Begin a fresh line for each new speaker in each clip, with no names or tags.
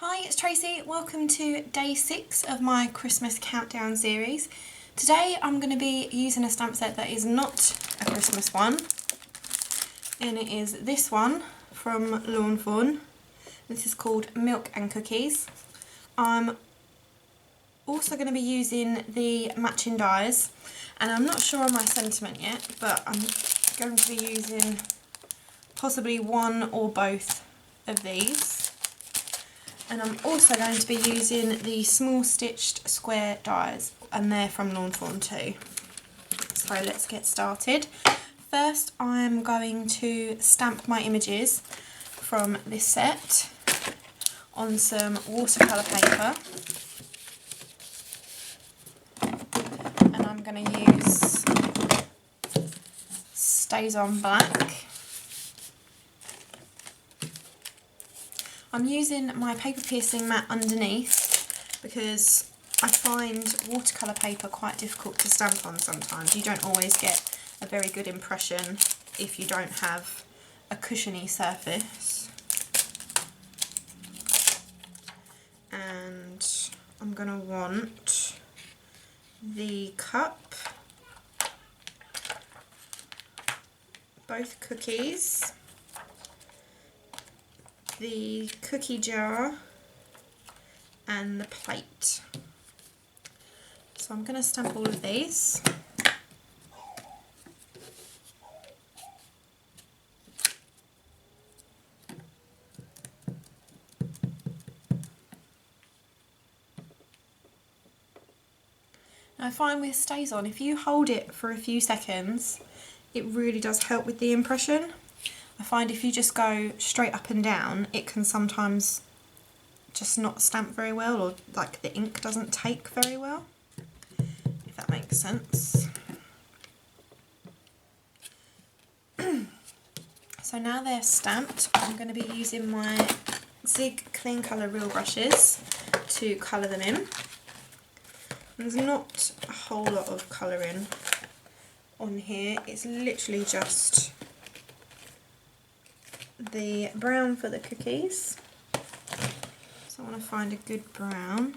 Hi, it's Tracy. Welcome to day 6 of my Christmas countdown series. Today I'm going to be using a stamp set that is not a Christmas one, and it is this one from Lawn Fawn. This is called Milk and Cookies. I'm also going to be using the matching dies, and I'm not sure on my sentiment yet, but I'm going to be using possibly one or both of these. And I'm also going to be using the small stitched square dies, and they're from Lawn Fawn too. So let's get started. First I'm going to stamp my images from this set on some watercolour paper. And I'm going to use Stays On Black. I'm using my paper piercing mat underneath because I find watercolour paper quite difficult to stamp on sometimes. You don't always get a very good impression if you don't have a cushiony surface. And I'm going to want the cup, both cookies, the cookie jar and the plate. So I'm going to stamp all of these. Now I find with Stays On, if you hold it for a few seconds, it really does help with the impression. I find if you just go straight up and down, it can sometimes just not stamp very well, or like the ink doesn't take very well, if that makes sense. So now they're stamped, I'm going to be using my Zig Clean Colour Real brushes to colour them in. There's not a whole lot of colouring on here, it's literally just the brown for the cookies. So I want to find a good brown.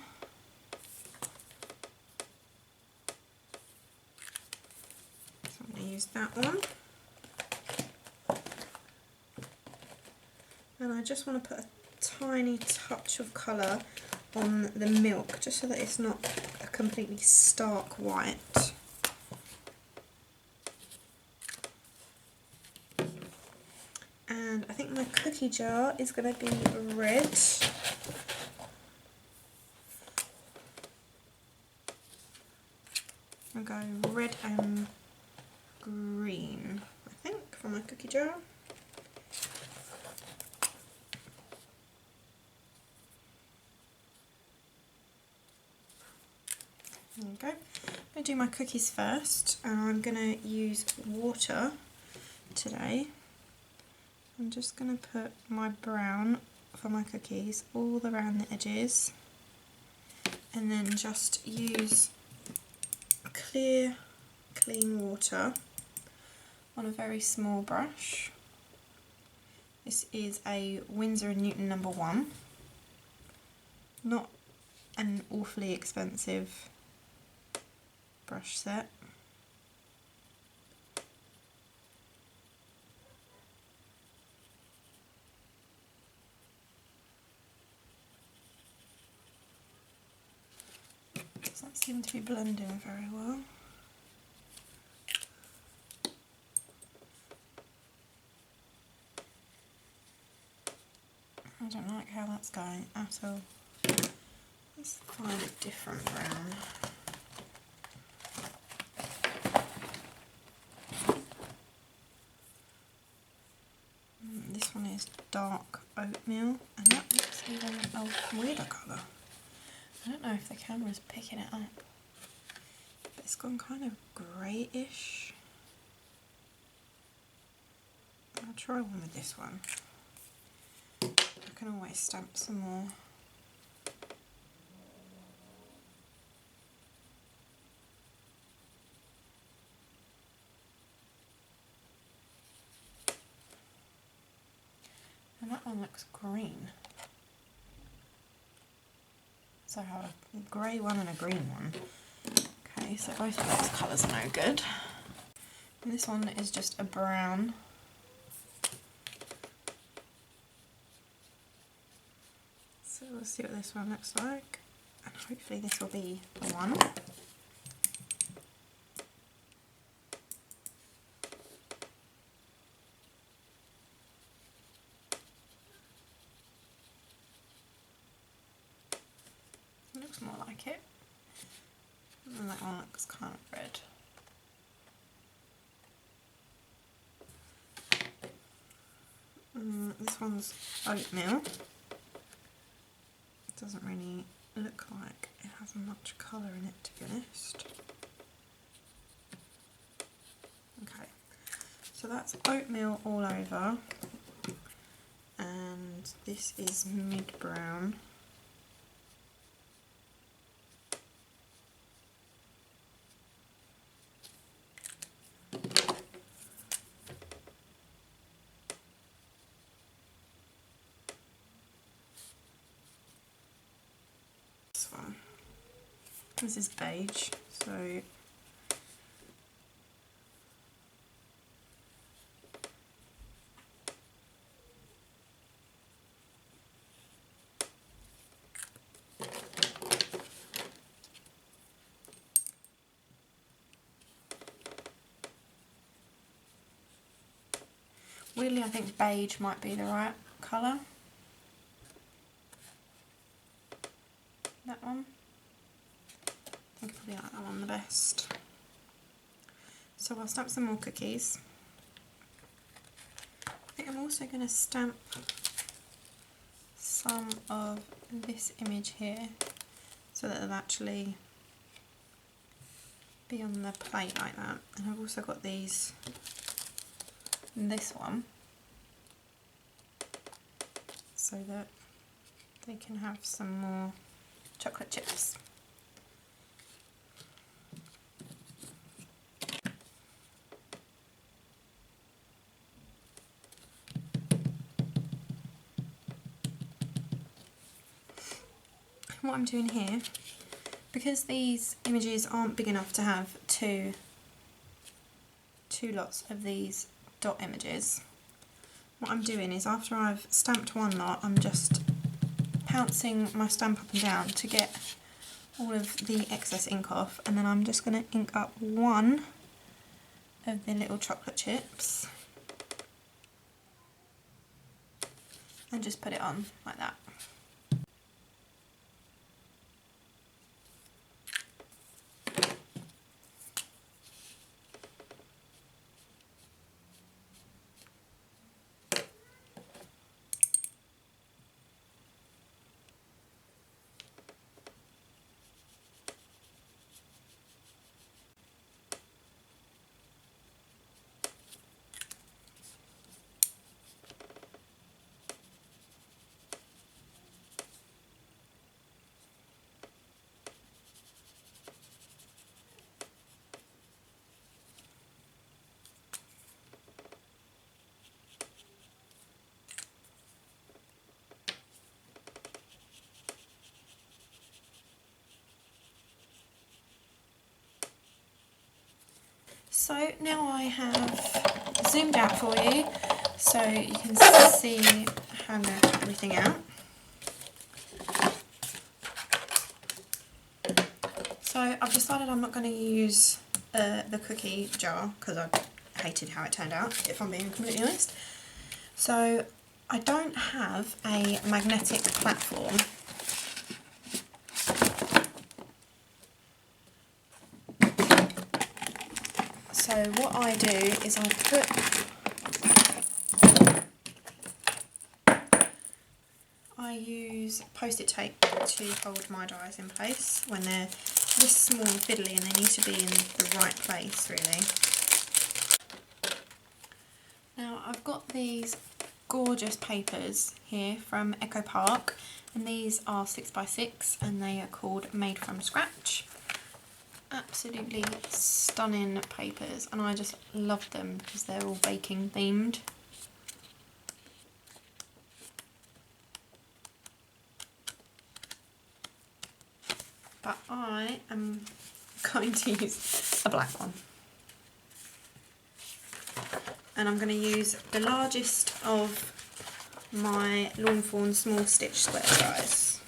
So I'm going to use that one. And I just want to put a tiny touch of colour on the milk, just so that it's not a completely stark white. And I think my cookie jar is going to be red. I'll go red and green, I think, for my cookie jar. There we go. I'm going to do my cookies first, and I'm going to use water today. I'm just going to put my brown for my cookies all around the edges, and then just use clear, clean water on a very small brush. This is a Winsor & Newton No. 1, not an awfully expensive brush set. Doesn't seem to be blending very well. I don't like how that's going at all. Let's find a different brown. This one is dark oatmeal, and that looks even a weirder colour. I don't know if the camera's picking it up, but it's gone kind of greyish. I'll try one with this one. I can always stamp some more. And that one looks green. So I have a grey one and a green one. Okay, so both of those colours are no good. And this one is just a brown. So we'll see what this one looks like. And hopefully this will be the one. It looks more like it. And that one looks kind of red. This one's oatmeal. It doesn't really look like it has much colour in it, to be honest. Okay, so that's oatmeal all over, and this is mid-brown. This is beige, so weirdly I think beige might be the right colour. That one. I think I probably like that one the best. So I'll stamp some more cookies. I think I'm also going to stamp some of this image here so that it'll actually be on the plate like that. And I've also got these in this one so that they can have some more chocolate chips. What I'm doing here, because these images aren't big enough to have two lots of these dot images, what I'm doing is after I've stamped one lot, I'm just pouncing my stamp up and down to get all of the excess ink off, and then I'm just going to ink up one of the little chocolate chips and just put it on like that. So now I have zoomed out for you so you can see how I'm going to cut everything out. So I've decided I'm not going to use the cookie jar because I hated how it turned out, if I'm being completely honest. So I don't have a magnetic platform. So what I do is I use post-it tape to hold my dies in place when they're this small and fiddly, and they need to be in the right place really. Now I've got these gorgeous papers here from Echo Park, and these are 6x6 and they are called Made From Scratch. Absolutely stunning papers, and I just love them because they're all baking themed. but I am going to use a black one. And I'm going to use the largest of my Lawn Fawn small stitch square dies.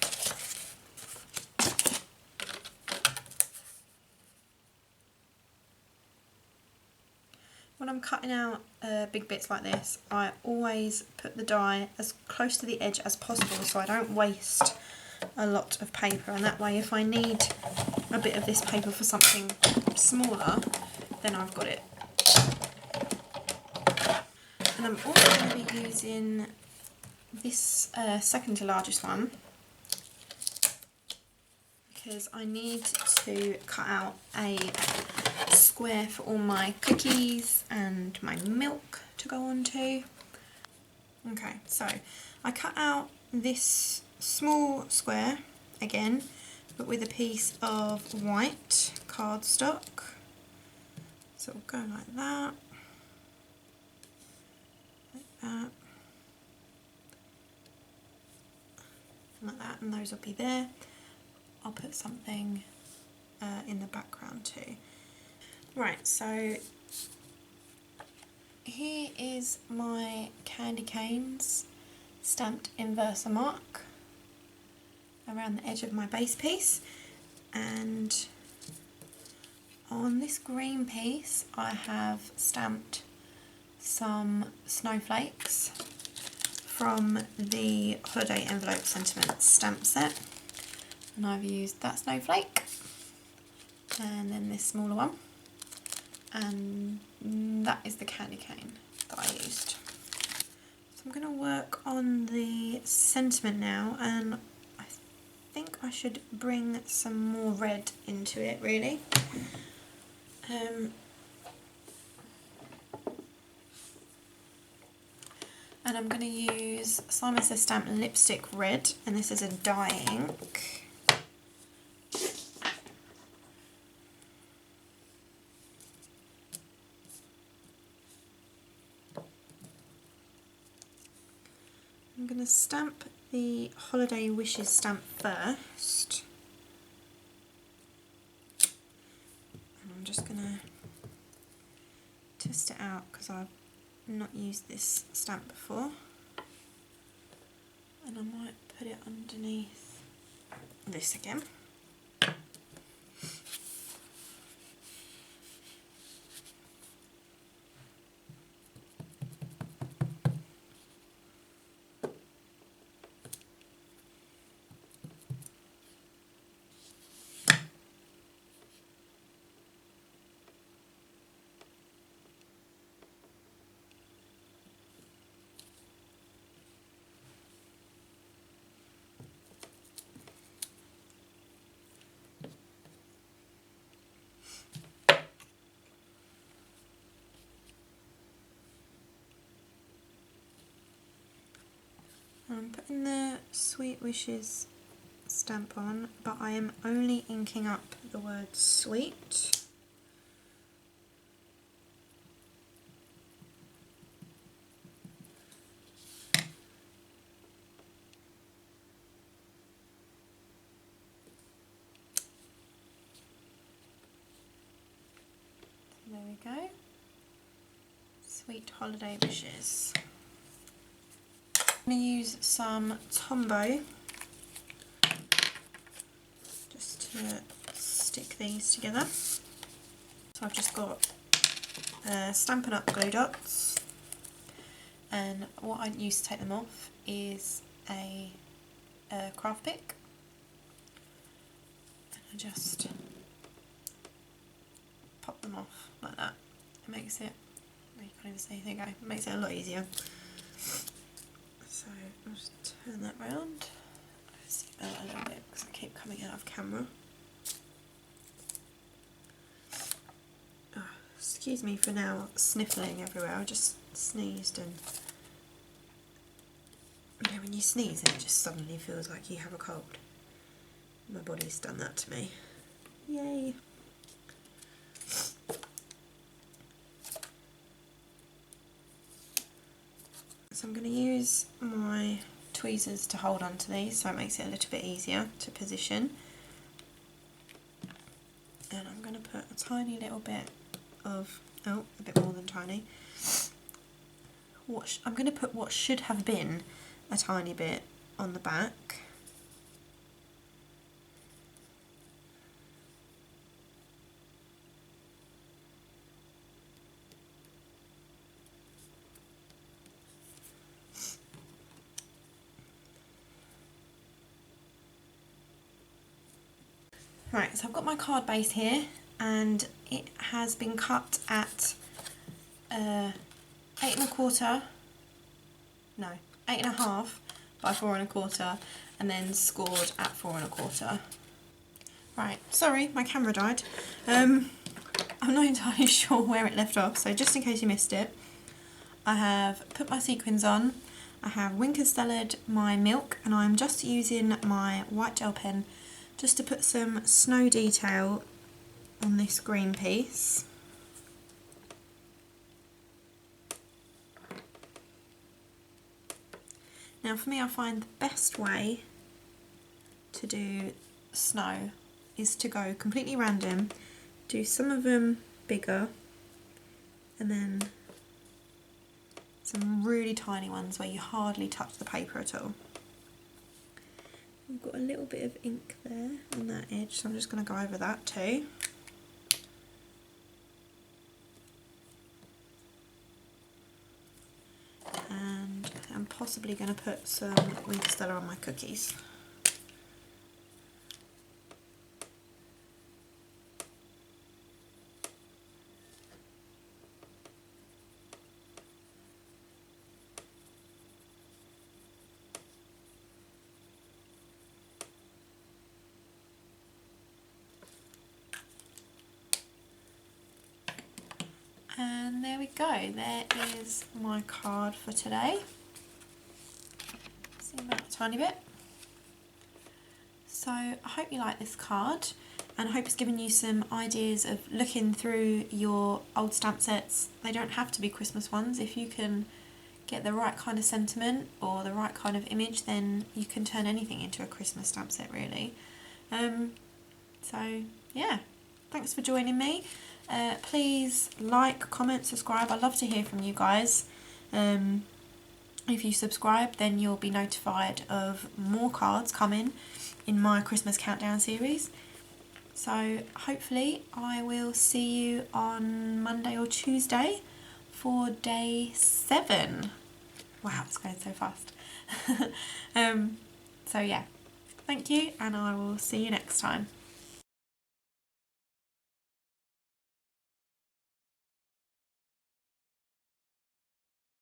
When I'm cutting out big bits like this, I always put the die as close to the edge as possible so I don't waste a lot of paper, and that way if I need a bit of this paper for something smaller, then I've got it. And I'm also going to be using this second to largest one because I need to cut out a square for all my cookies and my milk to go onto. Okay, so I cut out this small square again, but with a piece of white cardstock. So it'll go like that, like that, and those will be there. I'll put something in the background too. Right, so here is my candy canes stamped in Versamark around the edge of my base piece, and on this green piece I have stamped some snowflakes from the Holiday Envelope Sentiments stamp set, and I've used that snowflake and then this smaller one, and that is the candy cane that I used. So I'm going to work on the sentiment now, and I think I should bring some more red into it really. And I'm going to use Simon Says Stamp Lipstick Red, and this is a dye ink. I'm going to stamp the Holiday Wishes stamp first. And I'm just going to twist it out because I've not used this stamp before. And I might put it underneath this again. I'm putting the Sweet Wishes stamp on, but I am only inking up the word sweet. So there we go. Sweet Holiday Wishes. I'm going to use some Tombow just to stick these together. So I've just got Stampin' Up glue dots, and what I use to take them off is a craft pick, and I just pop them off like that. It makes it, you can't even see, there you go, it makes it a lot easier. So I'll just turn that round. I see that a little bit because I keep coming out of camera. Oh, excuse me for now sniffling everywhere. I just sneezed, and you know when you sneeze and it just suddenly feels like you have a cold. My body's done that to me. Yay! So I'm going to use my tweezers to hold on to these so it makes it a little bit easier to position. tiny little bit of, oh, a bit more than tiny. I'm going to put what should have been a tiny bit on the back. Right, so I've got my card base here, and it has been cut at 8 1/4, no, 8 1/2 by 4 1/4, and then scored at 4 1/4. Right, sorry, my camera died. I'm not entirely sure where it left off, so just in case you missed it, I have put my sequins on, I have Winkelstelled my milk, and I'm just using my white gel pen just to put some snow detail on this green piece. Now for me, I find the best way to do snow is to go completely random, do some of them bigger, and then some really tiny ones where you hardly touch the paper at all. I've got a little bit of ink there on that edge, so I'm just going to go over that too. And I'm possibly going to put some Winkelsteller on my cookies. And there we go, there is my card for today. Zoom out a tiny bit. So I hope you like this card, and I hope it's given you some ideas of looking through your old stamp sets. They don't have to be Christmas ones. If you can get the right kind of sentiment or the right kind of image, then you can turn anything into a Christmas stamp set, really. So yeah, thanks for joining me. Please like, comment, subscribe. I love to hear from you guys. If you subscribe, then you'll be notified of more cards coming in my Christmas countdown series. So hopefully I will see you on Monday or Tuesday for day 7. Wow, it's going so fast. So yeah, thank you, and I will see you next time.